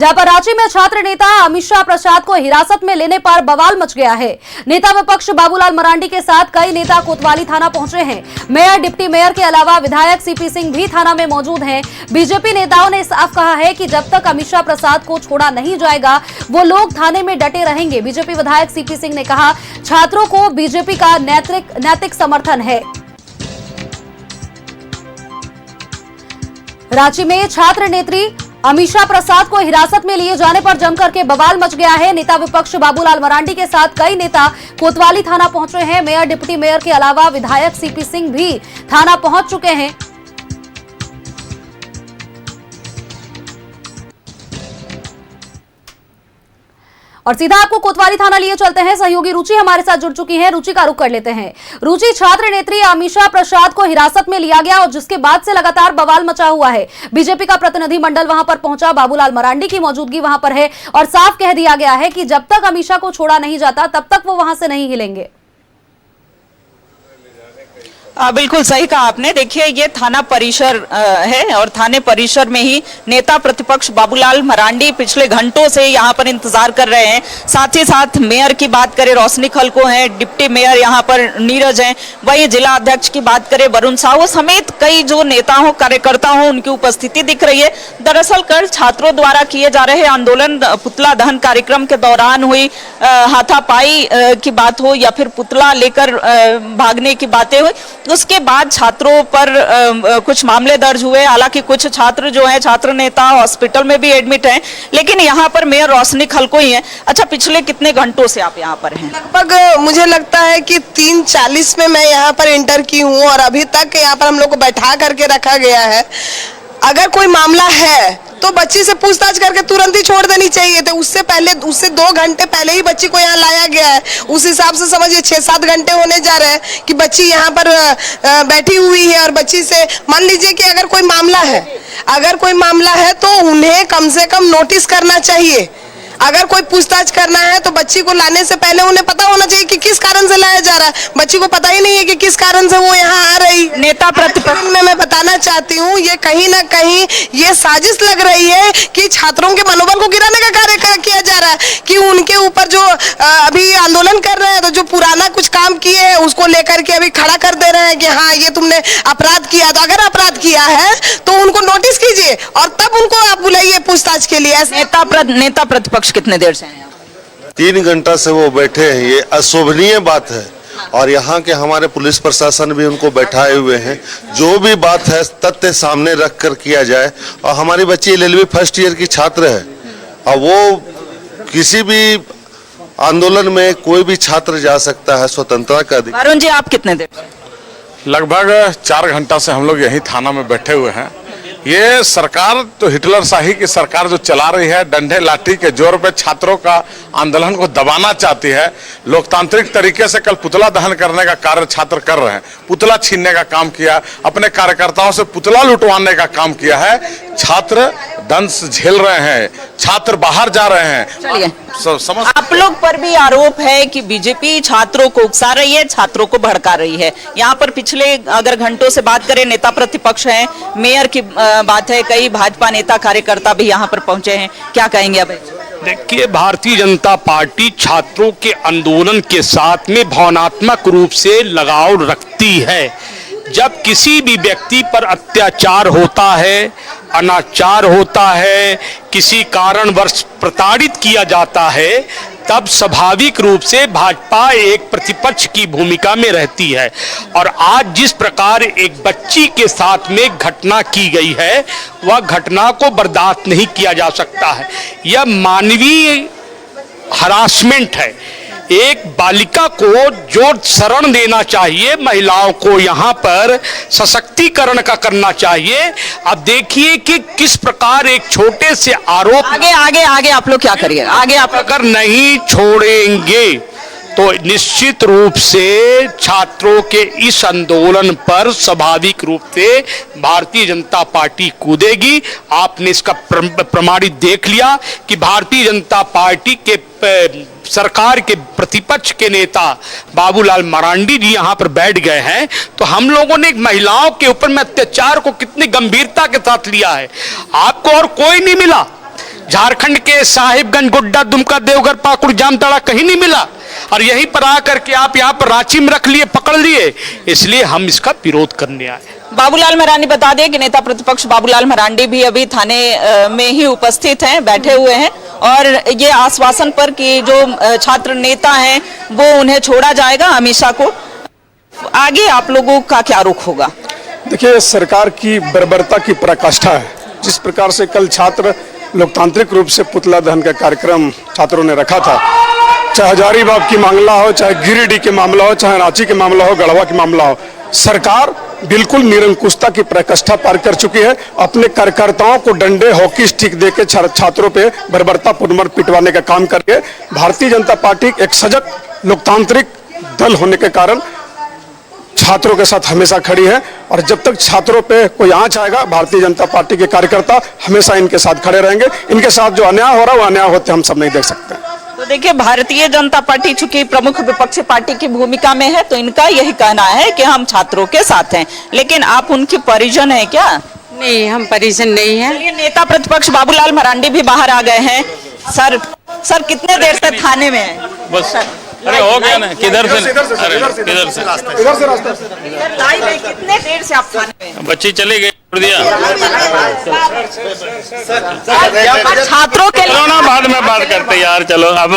जहां पर रांची में छात्र नेता अमीषा प्रसाद को हिरासत में लेने पर बवाल मच गया है। नेता विपक्ष बाबूलाल मरांडी के साथ कई नेता कोतवाली थाना पहुंचे हैं। मेयर, डिप्टी मेयर के अलावा विधायक सीपी सिंह भी थाना में मौजूद हैं। बीजेपी नेताओं ने साफ कहा है कि जब तक अमीषा प्रसाद को छोड़ा नहीं जाएगा वो लोग थाने में डटे रहेंगे। बीजेपी विधायक सीपी सिंह ने कहा, छात्रों को बीजेपी का नैतिक समर्थन है। रांची में छात्र नेत्री अमीषा प्रसाद को हिरासत में लिए जाने पर जमकर के बवाल मच गया है। नेता विपक्ष बाबूलाल मरांडी के साथ कई नेता कोतवाली थाना पहुंचे हैं। मेयर, डिप्टी मेयर के अलावा विधायक सीपी सिंह भी थाना पहुंच चुके हैं। और सीधा आपको कोतवाली थाना लिए चलते हैं। सहयोगी रुचि हमारे साथ जुड़ चुकी हैं। रुचि का रुख कर लेते हैं। रुचि, छात्र नेत्री अमीषा प्रसाद को हिरासत में लिया गया और जिसके बाद से लगातार बवाल मचा हुआ है। बीजेपी का प्रतिनिधि मंडल वहां पर पहुंचा, बाबूलाल मरांडी की मौजूदगी वहां पर है और साफ कह दिया गया है कि जब तक अमीषा को छोड़ा नहीं जाता तब तक वो वहां से नहीं हिलेंगे। बिल्कुल सही कहा आपने। देखिए, ये थाना परिसर है और थाने परिसर में ही नेता प्रतिपक्ष बाबूलाल मरांडी पिछले घंटों से यहाँ पर इंतजार कर रहे हैं। साथ ही साथ मेयर की बात करें, रोशनी खलको हैं, डिप्टी मेयर यहाँ पर नीरज हैं, वही जिला अध्यक्ष की बात करें वरुण साहू समेत कई जो नेता हो, कार्यकर्ता हो, उनकी उपस्थिति दिख रही है। दरअसल कल छात्रों द्वारा किए जा रहे आंदोलन पुतला दहन कार्यक्रम के दौरान हुई हाथापाई की बात हो या फिर पुतला लेकर भागने की बातें हुई, उसके बाद छात्रों पर कुछ मामले दर्ज हुए। हालांकि कुछ छात्र जो हैं, छात्र नेता हॉस्पिटल में भी एडमिट हैं, लेकिन यहाँ पर मेयर रोशनी खलको ही हैं। अच्छा, पिछले कितने घंटों से आप यहाँ पर हैं? लगभग मुझे लगता है कि 3:40 में मैं यहाँ पर एंटर की हूँ और अभी तक यहाँ पर हम लोग को बैठा करके रखा गया है। अगर कोई मामला है तो बच्ची से पूछताछ करके तुरंत ही छोड़ देनी चाहिए थे। उससे 2 घंटे पहले ही बच्ची को यहाँ लाया गया है। उस हिसाब से समझिए 6-7 घंटे होने जा रहे हैं कि बच्ची यहाँ पर बैठी हुई है और बच्ची से मान लीजिए कि अगर कोई मामला है तो उन्हें कम से कम नोटिस करना चाहिए। अगर कोई पूछताछ करना है तो बच्ची को लाने से पहले उन्हें पता होना चाहिए कि किस कारण से लाया जा रहा है। बच्ची को पता ही नहीं है कि किस कारण से वो यहाँ आ रही। नेता प्रतिपक्ष में मैं बताना चाहती हूँ, ये कहीं ना कहीं ये साजिश लग रही है कि छात्रों के मनोबल को गिराने का कार्य किया जा रहा है कि उनके ऊपर जो अभी आंदोलन कर रहे हैं तो जो पुराना कुछ काम किए हैं उसको लेकर के अभी खड़ा कर दे रहे हैं कि हाँ ये तुमने अपराध किया। तो अगर अपराध किया है तो उनको नोटिस कीजिए और तब उनको आप बुलाइए पूछताछ के लिए। नेता प्रतिपक्ष कितने देर से हैं? 3 घंटा से वो बैठे हैं। ये अशोभनीय बात है और यहाँ के हमारे पुलिस प्रशासन भी उनको बैठाए हुए हैं। जो भी बात है तथ्य सामने रख कर किया जाए। और हमारी बच्ची LLB फर्स्ट ईयर की छात्र है और वो किसी भी आंदोलन में कोई भी छात्र जा सकता है, स्वतंत्रता का अधिकार। वरुण जी, आप कितने देर? लगभग 4 घंटा से हम लोग यही थाना में बैठे हुए हैं। ये सरकार तो हिटलरशाही की सरकार जो चला रही है, डंडे लाठी के जोर पे छात्रों का आंदोलन को दबाना चाहती है। लोकतांत्रिक तरीके से कल पुतला दहन करने का कार्य छात्र कर रहे हैं। पुतला छीनने का काम किया, अपने कार्यकर्ताओं से पुतला लुटवाने का काम किया है। छात्र दंश झेल रहे हैं, छात्र बाहर जा रहे हैं। चलिए, आप लोग पर भी आरोप है कि बीजेपी छात्रों को उकसा रही है, छात्रों को भड़का रही है। यहाँ पर पिछले अगर घंटों से बात करें, नेता प्रतिपक्ष हैं, मेयर की बात है, कई भाजपा नेता कार्यकर्ता भी यहाँ पर पहुंचे हैं। क्या कहेंगे अब? देखिए, भारतीय जनता पार्टी छात्रों के आंदोलन के साथ में भावनात्मक रूप से लगाव रखती है। जब किसी भी व्यक्ति पर अत्याचार होता है, अनाचार होता है, किसी कारणवश प्रताड़ित किया जाता है, तब स्वाभाविक रूप से भाजपा एक प्रतिपक्ष की भूमिका में रहती है। और आज जिस प्रकार एक बच्ची के साथ में घटना की गई है, वह घटना को बर्दाश्त नहीं किया जा सकता है। यह मानवीय हरासमेंट है। एक बालिका को जो शरण देना चाहिए, महिलाओं को यहाँ पर सशक्तिकरण का करना चाहिए। अब देखिए कि किस प्रकार एक छोटे से आरोप। आगे आप लोग क्या करिए? आगे आप अगर नहीं छोड़ेंगे तो निश्चित रूप से छात्रों के इस आंदोलन पर स्वाभाविक रूप से भारतीय जनता पार्टी कूदेगी। आपने इसका प्रमाणित देख लिया कि भारतीय जनता पार्टी के सरकार के प्रतिपक्ष के नेता बाबूलाल मरांडी जी यहाँ पर बैठ गए हैं। तो हम लोगों ने महिलाओं के ऊपर में अत्याचार को कितनी गंभीरता के साथ लिया है। आपको और कोई नहीं मिला झारखंड के साहिबगंज, गोड्डा, दुमका, देवघर, पाकुड़, जामताड़ा कहीं नहीं मिला, और यहीं पर आकर के आप यहाँ पर रांची में रख लिए, पकड़ लिए, इसलिए हम इसका विरोध करने आए। बाबूलाल मरांडी, बता दें कि नेता प्रतिपक्ष बाबूलाल मरांडी भी अभी थाने में ही उपस्थित हैं, बैठे हुए हैं, और ये आश्वासन पर कि जो छात्र नेता हैं वो उन्हें छोड़ा जाएगा हमेशा को। आगे आप लोगों का क्या रुख होगा? देखिए, सरकार की बर्बरता की पराकाष्ठा है। जिस प्रकार से कल छात्र लोकतांत्रिक रूप से पुतला दहन का कार्यक्रम छात्रों ने रखा था, चाहे हजारीबाग की मामला हो, चाहे गिरिडीह के मामला हो, चाहे रांची के मामला हो, गढ़वा के मामला हो, सरकार बिल्कुल निरंकुशता की पराकाष्ठा पार कर चुकी है। अपने कार्यकर्ताओं को डंडे, हॉकी स्टिक देके छात्रों पे बर्बरतापूर्ण पिटवाने का काम करके भारतीय जनता पार्टी एक सजग लोकतांत्रिक दल होने के कारण छात्रों के साथ हमेशा खड़ी है, और जब तक छात्रों पे कोई आंच आएगा, भारतीय जनता पार्टी के कार्यकर्ता हमेशा इनके साथ खड़े रहेंगे। इनके साथ जो अन्याय हो रहा है वो अन्याय होते हम सब नहीं देख सकते। तो देखिए, भारतीय जनता पार्टी चूंकि प्रमुख विपक्षी पार्टी की भूमिका में है, तो इनका यही कहना है कि हम छात्रों के साथ हैं, लेकिन आप उनके परिजन हैं क्या? नहीं, हम परिजन नहीं हैं। चलिए, नेता प्रतिपक्ष बाबूलाल मरांडी भी बाहर आ गए हैं। सर कितने देर से थाने में हैं? बस अरे हो गया ना, किधर से किधर से लाइव है, कितने देर से आप थाने में हैं? बच्ची चली गई, छोड़ दिया। छात्रों के चलो ना, बाद में बात करते यार। चलो, अब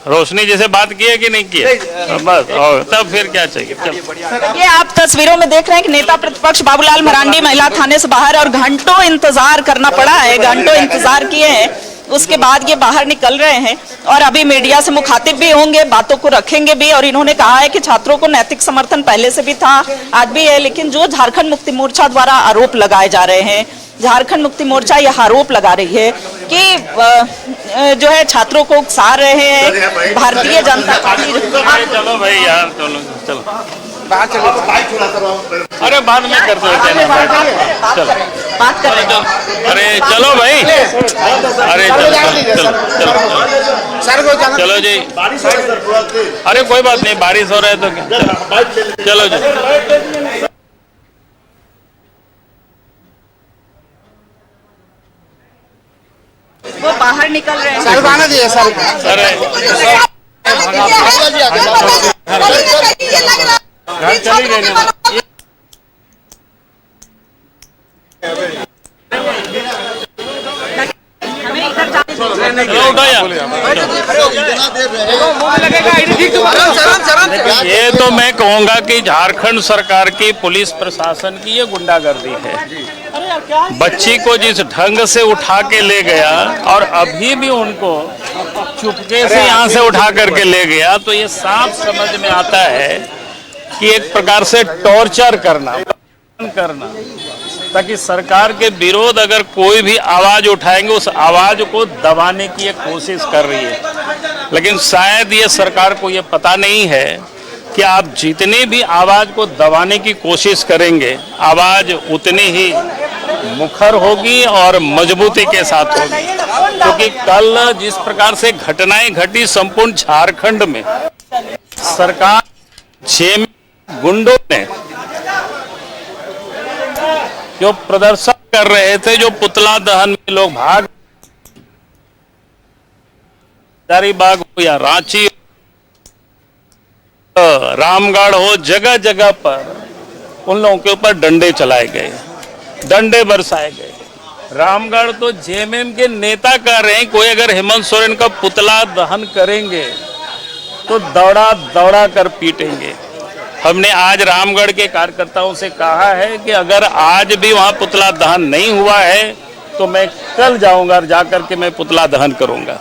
रोशनी जैसे बात की है कि नहीं की है, बस और तब फिर क्या चाहिए। चलो, ये आप तस्वीरों में देख रहे हैं कि नेता प्रतिपक्ष बाबूलाल मरांडी महिला थाने से बाहर, और घंटों इंतजार करना पड़ा है, घंटों इंतजार किए हैं, उसके बाद ये बाहर निकल रहे हैं, और अभी मीडिया से मुखातिब भी होंगे, बातों को रखेंगे भी। और इन्होंने कहा है कि छात्रों को नैतिक समर्थन पहले से भी था, आज भी है, लेकिन जो झारखंड मुक्ति मोर्चा द्वारा आरोप लगाए जा रहे हैं, झारखंड मुक्ति मोर्चा यह आरोप लगा रही है कि जो है छात्रों को उकसा रहे हैं भारतीय जनता पार्टी। चलो भाई यार, चलो चलो अरे बाद में करते हैं, चलो बात कर रहे हैं। अरे चलो भाई, अरे चलो जी, अरे कोई बात नहीं, बारिश हो रहा है तो क्या, चलो जी। वो बाहर निकल रहे हैं। घर चली गई ना। ये तो मैं कहूंगा कि झारखंड सरकार की पुलिस प्रशासन की ये गुंडागर्दी है। बच्ची को जिस ढंग से उठा के ले गया, और अभी भी उनको चुपके से यहाँ से उठा करके ले गया, तो ये साफ समझ में आता है कि एक प्रकार से टॉर्चर करना, ताकि सरकार के विरोध अगर कोई भी आवाज उठाएंगे, उस आवाज को दबाने की ये कोशिश कर रही है। लेकिन शायद ये सरकार को ये पता नहीं है कि आप जितने भी आवाज को दबाने की कोशिश करेंगे, आवाज उतनी ही मुखर होगी और मजबूती के साथ होगी। क्योंकि कल जिस प्रकार से घटनाएं घटी संपूर्ण झारखंड में, सरकार गुंडों ने जो प्रदर्शन कर रहे थे, जो पुतला दहन में लोग भाग, हजारीबाग हो या रांची, रामगढ़ हो, जगह जगह पर उन लोगों के ऊपर डंडे चलाए गए, डंडे बरसाए गए। रामगढ़ तो जेएमएम के नेता कह रहे हैं, कोई अगर हेमंत सोरेन का पुतला दहन करेंगे तो दौड़ा दौड़ा कर पीटेंगे। हमने आज रामगढ़ के कार्यकर्ताओं से कहा है कि अगर आज भी वहां पुतला दहन नहीं हुआ है तो मैं कल जाऊंगा और जाकर के मैं पुतला दहन करूंगा।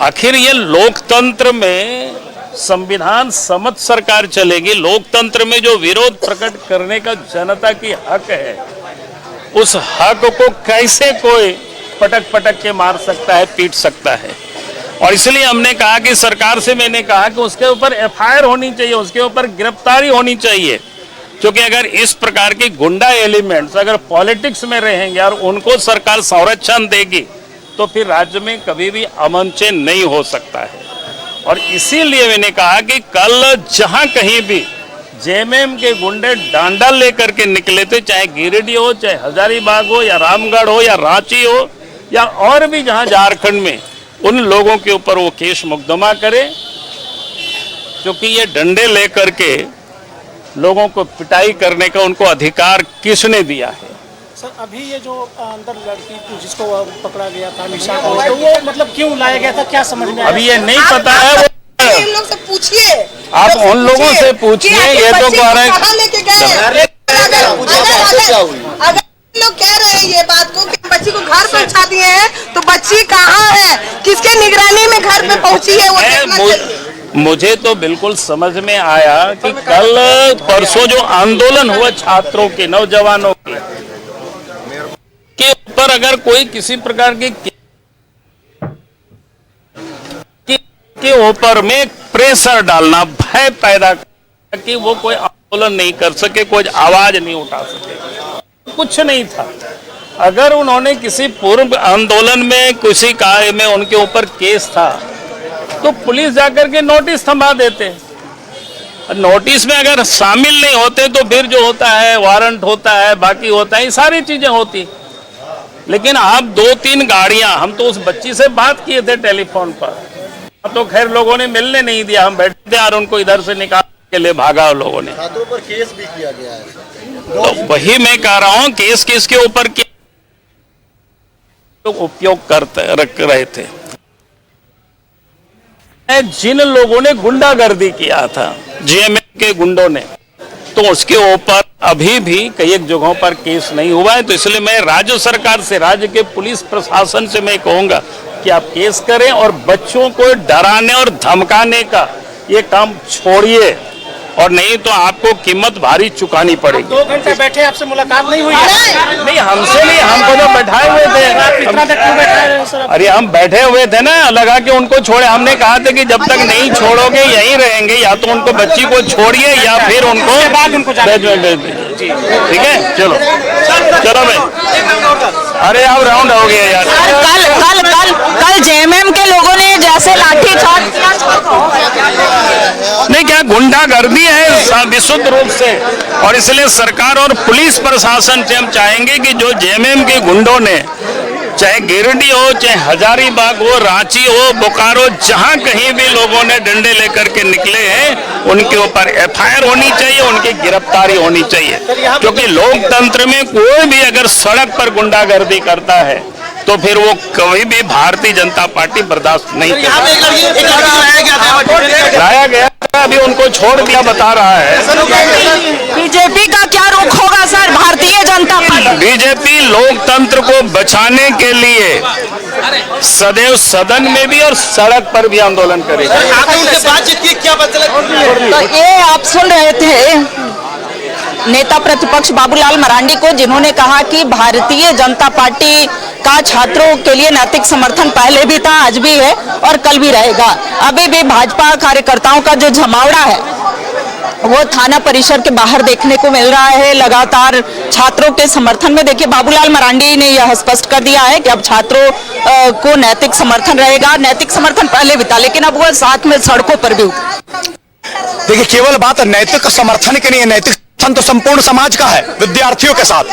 आखिर ये लोकतंत्र में संविधान सम्मत सरकार चलेगी, लोकतंत्र में जो विरोध प्रकट करने का जनता की हक है, उस हक को कैसे कोई पटक पटक के मार सकता है, पीट सकता है। और इसलिए हमने कहा कि सरकार से मैंने कहा कि उसके ऊपर एफआईआर होनी चाहिए, उसके ऊपर गिरफ्तारी होनी चाहिए। क्योंकि अगर इस प्रकार की गुंडा एलिमेंट्स अगर पॉलिटिक्स में रहेंगे और उनको सरकार संरक्षण देगी, तो फिर राज्य में कभी भी अमन चैन नहीं हो सकता है। और इसीलिए मैंने कहा कि कल जहां कहीं भी जेएमएम के गुंडे डांडा लेकर के निकले थे, चाहे गिरिडीह हो, चाहे हजारीबाग हो, या रामगढ़ हो, या रांची हो, या और भी जहां झारखंड में उन लोगों के ऊपर वो केस मुकदमा करे, क्योंकि ये डंडे लेकर के लोगों को पिटाई करने का उनको अधिकार किसने दिया है? सर अभी ये जो अंदर लड़की जिसको पकड़ा गया था निशा को, तो वो मतलब क्यों लाया गया था, क्या समझ में आया? अभी ये नहीं पता है। वो इन लोग से पूछिए, आप उन लोगों से पूछिए, ये तो कह रहे हैं लेके गए। अगर लोग कह रहे हैं ये बात को कि बच्ची को घर पहुंचा दिए हैं, तो बच्ची कहाँ है, किसके निगरानी में घर पे पहुंची है, वो देखना चाहिए। मुझे तो बिल्कुल समझ में आया कि कल परसों जो आंदोलन हुआ छात्रों के, नौजवानों के ऊपर अगर कोई किसी प्रकार के ऊपर में प्रेशर डालना, भय पैदा करना कि वो कोई आंदोलन नहीं कर सके, कोई आवाज नहीं उठा सके, कुछ नहीं था। अगर उन्होंने किसी पूर्व आंदोलन में किसी कार्य में उनके ऊपर केस था तो पुलिस जाकर के नोटिस थमा देते। नोटिस में अगर शामिल नहीं होते तो फिर जो होता है वारंट होता है, बाकी होता है, ये सारी चीजें होती। लेकिन आप 2-3 गाड़ियां, हम तो उस बच्ची से बात किए थे टेलीफोन पर, तो खैर लोगों ने मिलने नहीं दिया, हम बैठे थे और उनको इधर से निकाल के लिए भागा लोगों ने। छात्रों पर केस भी किया गया है। तो वही मैं कह रहा हूं, केस किसके ऊपर उपयोग करते रख रहे थे। जिन लोगों ने गुंडागर्दी किया था, जेएमएम के गुंडों ने, तो उसके ऊपर अभी भी कई जगहों पर केस नहीं हुआ है। तो इसलिए मैं राज्य सरकार से, राज्य के पुलिस प्रशासन से मैं कहूंगा कि आप केस करें और बच्चों को डराने और धमकाने का ये काम छोड़िए, और नहीं तो आपको कीमत भारी चुकानी पड़ेगी। 2 घंटे बैठे, आपसे मुलाकात नहीं हुई है? नहीं, हमसे नहीं, हमको तो बैठाए हुए थे। इतना तक क्यों बैठे हैं सर? अरे हम बैठे हुए थे ना, लगा कि उनको छोड़े। हमने कहा था कि जब तक नहीं छोड़ोगे यहीं रहेंगे, या तो उनको बच्ची को छोड़िए या फिर उनको भेज दीजिए। ठीक है, चलो चलो भाई। अरे अब राउंड हो गया यार। कल जेएमएम के लोगों ने जैसे लाठीचार्ज किया, नहीं क्या गुंडागर्दी है विशुद्ध रूप से, और इसलिए सरकार और पुलिस प्रशासन से हम चाहेंगे कि जो जेएमएम के गुंडों ने, चाहे गिरिडीह हो, चाहे हजारीबाग हो, रांची हो, बोकारो, जहां कहीं भी लोगों ने डंडे लेकर के निकले हैं, उनके ऊपर एफआईआर होनी चाहिए, उनकी गिरफ्तारी होनी चाहिए। क्योंकि लोकतंत्र में कोई भी अगर सड़क पर गुंडागर्दी करता है तो फिर वो कभी भी भारतीय जनता पार्टी बर्दाश्त नहीं करती। लाया गया था, अभी उनको छोड़ दिया, बता रहा है। बीजेपी का क्या रुख होगा sir? Bharatiya Janata party, BJP लोकतंत्र को बचाने के लिए सदैव सदन में भी और सड़क पर भी आंदोलन करेगी। तो ये आप सुन रहे थे नेता प्रतिपक्ष बाबूलाल मरांडी को, जिन्होंने कहा कि भारतीय जनता पार्टी का छात्रों के लिए नैतिक समर्थन पहले भी था, आज भी है और कल भी रहेगा। अभी भी भाजपा कार्यकर्ताओं का जो जमावड़ा है वो थाना परिसर के बाहर देखने को मिल रहा है। लगातार छात्रों के समर्थन में, देखिए बाबूलाल मरांडी ने यह स्पष्ट कर दिया है कि अब छात्रों को नैतिक समर्थन रहेगा। नैतिक समर्थन पहले भी था, लेकिन अब वो साथ में सड़कों पर भी। देखिए, केवल बात नैतिक समर्थन की नहीं है, नैतिक तो संपूर्ण समाज का है, विद्यार्थियों के साथ।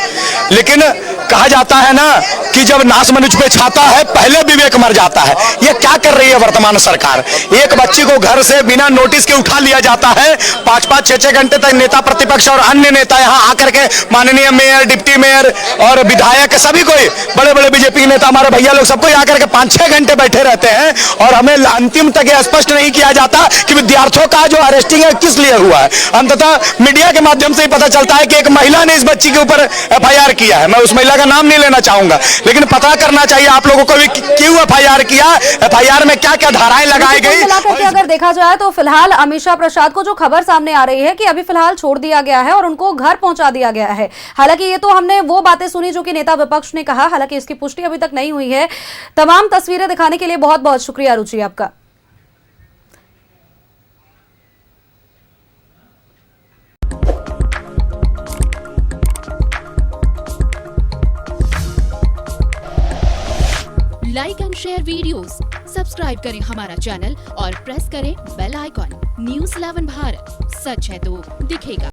लेकिन कहा जाता है ना कि जब नाश मनुष्य पे छाता है, पहले विवेक मर जाता है। ये क्या कर रही है वर्तमान सरकार? एक बच्ची को घर से बिना नोटिस के उठा लिया जाता है, 5-5, 6-6 घंटे तक नेता प्रतिपक्ष और अन्य नेता यहाँ आकर के, माननीय मेयर, डिप्टी मेयर और विधायक, सभी कोई बड़े बड़े बीजेपी नेता, हमारे भैया लोग, सबको आकर के 5-6 घंटे बैठे रहते हैं, और हमें अंतिम तक यह स्पष्ट नहीं किया जाता कि विद्यार्थियों का जो अरेस्टिंग है किस लिए हुआ है। अंततः मीडिया के माध्यम से ही पता चलता है कि एक महिला ने इस बच्ची के ऊपर एफआईआर किया है। मैं उस महिला का नाम नहीं लेना चाहूंगा, लेकिन पता करना चाहिए आप लोगों को भी क्यों एफआईआर किया, एफआईआर में क्या क्या धाराएं लगाई गई। अगर देखा जाए तो फिलहाल अमीषा प्रसाद को जो खबर सामने आ रही है कि अभी फिलहाल छोड़ दिया गया है और उनको घर पहुंचा दिया गया है। हालांकि ये तो हमने वो बातें सुनी जो कि नेता विपक्ष ने कहा, हालांकि इसकी पुष्टि अभी तक नहीं हुई है। तमाम तस्वीरें दिखाने के लिए बहुत बहुत शुक्रिया रुचि आपका। Like and share videos, subscribe करें हमारा चैनल और प्रेस करें बेल आइकॉन। न्यूज़ 11 भारत, सच है तो दिखेगा।